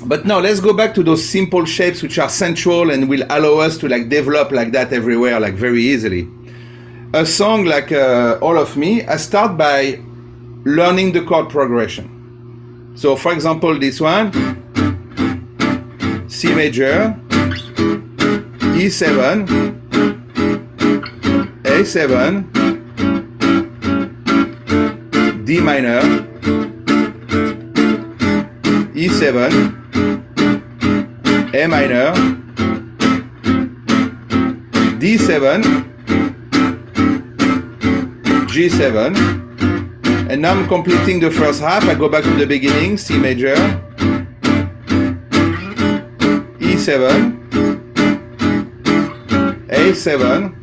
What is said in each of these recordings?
But now let's go back to those simple shapes which are central and will allow us to like develop like that everywhere, like very easily. A song like All of Me, I start by learning the chord progression. So for example, this one, C major, E7, A7, D minor, E7, A minor, D7, G7, and now I'm completing the first half. I go back to the beginning, C major, E7, A7,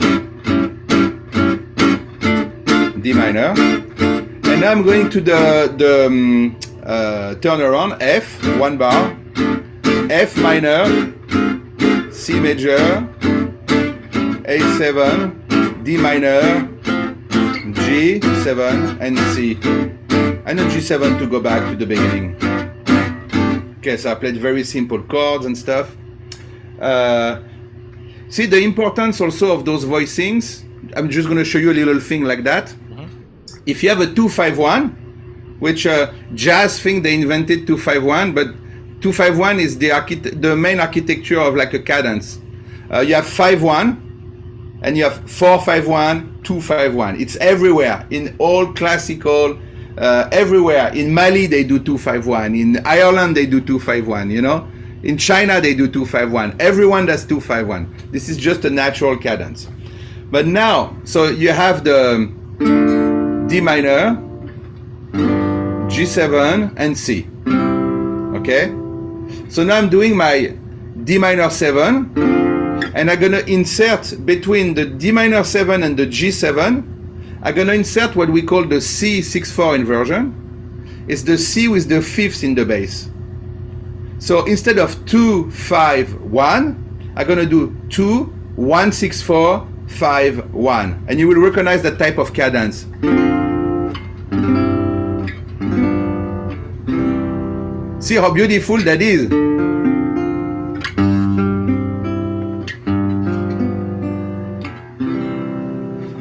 D minor, and now I'm going to the turnaround, F, 1 bar, F minor, C major, A7, D minor, G7, and C. And a G7 to go back to the beginning. Okay, so I played very simple chords and stuff. See the importance also of those voicings. I'm just going to show you a little thing like that. If you have a 2-5-1, which jazz thing they invented 2-5-1, but 2-5-1 is the main architecture of like a cadence. You have 5-1, and you have 4-5-1, 2-5-1. It's everywhere in all classical. Everywhere in Mali they do 2-5-1. In Ireland they do 2-5-1. You know, in China they do 2-5-1. Everyone does 2-5-1. This is just a natural cadence. But now, so you have the D minor, G7, and C. Okay? So now I'm doing my D minor 7, and I'm gonna insert between the D minor 7 and the G7, I'm gonna insert what we call the C6-4 inversion. It's the C with the fifth in the bass. So instead of 2-5-1, I'm gonna do 2-1-6-4-5-1, and you will recognize that type of cadence. See how beautiful that is.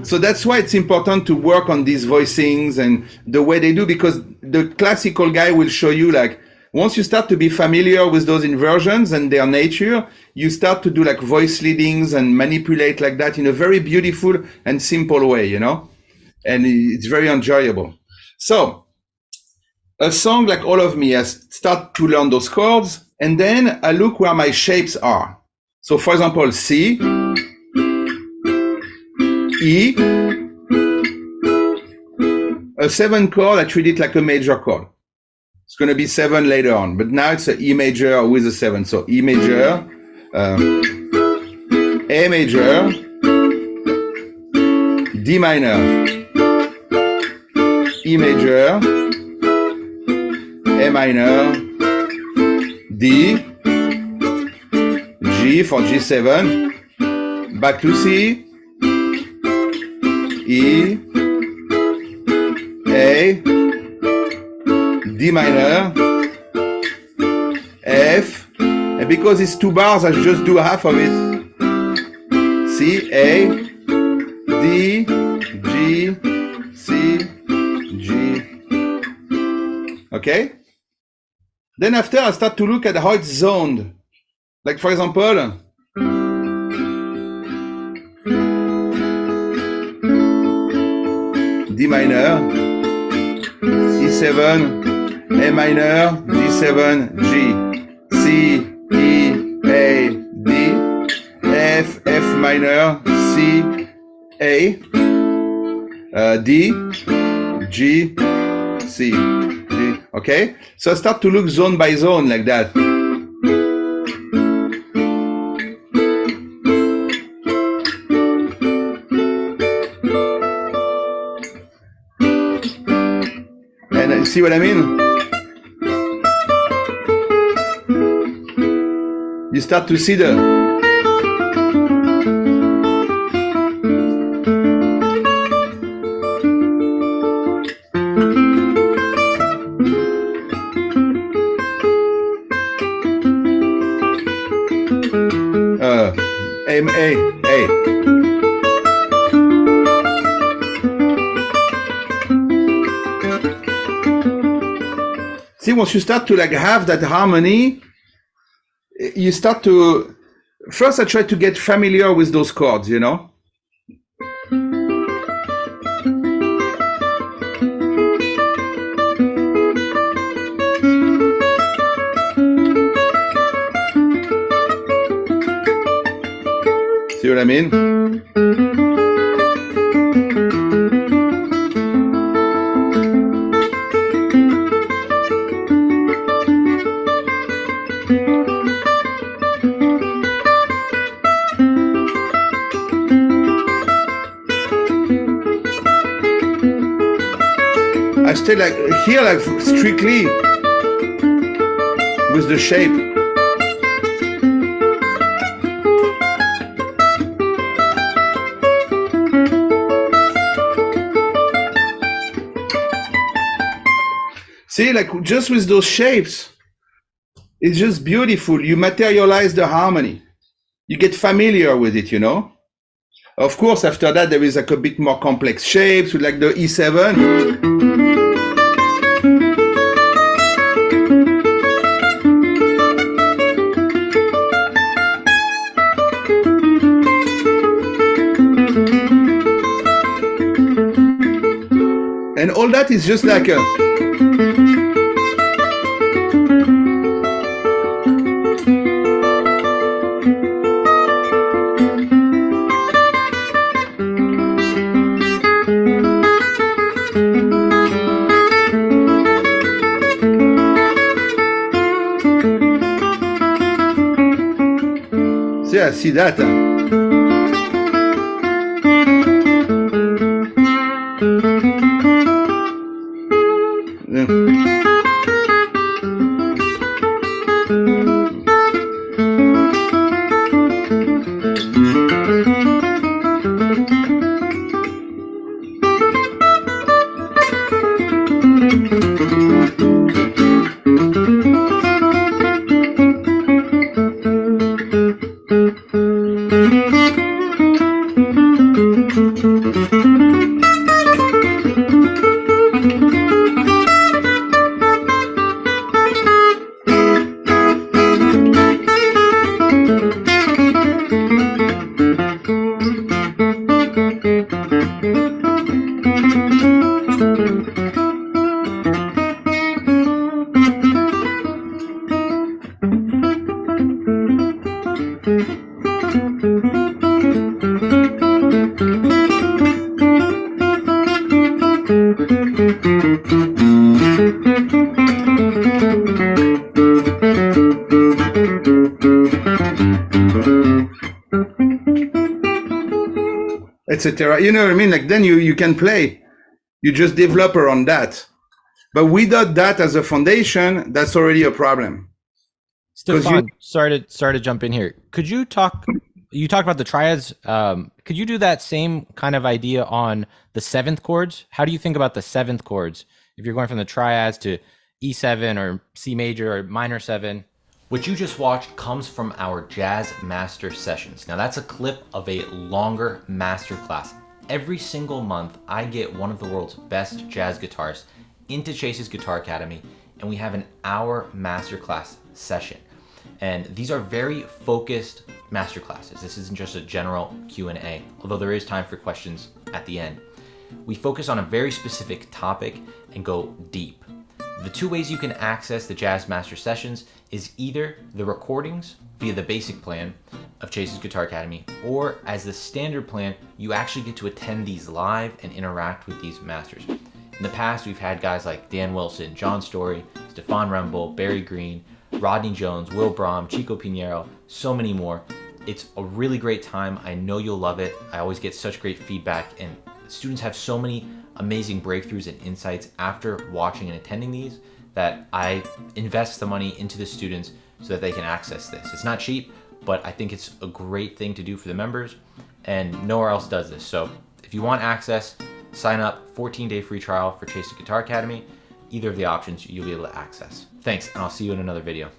So that's why it's important to work on these voicings and the way they do, because the classical guy will show you, like, once you start to be familiar with those inversions and their nature, you start to do like voice leadings and manipulate like that in a very beautiful and simple way, you know, and it's very enjoyable. So a song like All of Me, I start to learn those chords, and then I look where my shapes are. So for example, C, E, a 7 chord, I treat it like a major chord. It's going to be 7 later on, but now it's an E major with a 7. So E major, A major, D minor, E major, A minor, D, G for G7, back to C, E, A, D minor, F, and because it's 2 bars, I just do half of it. C, A, D, G, C, G. Okay? Then after, I start to look at how it's zoned. Like for example, D minor, E7, A minor, D7, G, C, E, A, D, F, F minor, C, A, D, G, C, D. Okay? So I start to look zone by zone like that. And see what I mean? You start to see the Hey. See, once you start to like have that harmony, you start to, first I try to get familiar with those chords, you know? See what I mean? I stay like here, like strictly with the shape. See, like just with those shapes, it's just beautiful. You materialize the harmony. You get familiar with it, you know? Of course, after that, there is like a bit more complex shapes with like the E7. And all that is just like a... See, I see that. Etc. You know what I mean? Like then you can play. You just develop around that. But without that as a foundation, that's already a problem. Stephane, sorry to jump in here. Could you talk? You talked about the triads. Could you do that same kind of idea on the seventh chords? How do you think about the seventh chords if you're going from the triads to E7 or C major or minor 7? What you just watched comes from our Jazz Master Sessions. Now that's a clip of a longer master class. Every single month, I get one of the world's best jazz guitarists into Chase's Guitar Academy, and we have an hour masterclass session. And these are very focused master classes. This isn't just a general Q&A, although there is time for questions at the end. We focus on a very specific topic and go deep. The two ways you can access the Jazz Master Sessions is either the recordings via the basic plan of Chase's Guitar Academy, or as the standard plan, you actually get to attend these live and interact with these masters. In the past, we've had guys like Dan Wilson, John Story, Stephane Wrembel, Barry Green, Rodney Jones, Will Brahm, Chico Pinheiro, so many more. It's a really great time. I know you'll love it. I always get such great feedback, and students have so many amazing breakthroughs and insights after watching and attending these that I invest the money into the students so that they can access this. It's not cheap, but I think it's a great thing to do for the members, and nowhere else does this. So if you want access, sign up, 14-day free trial for Chase's Guitar Academy. Either of the options you'll be able to access. Thanks, and I'll see you in another video.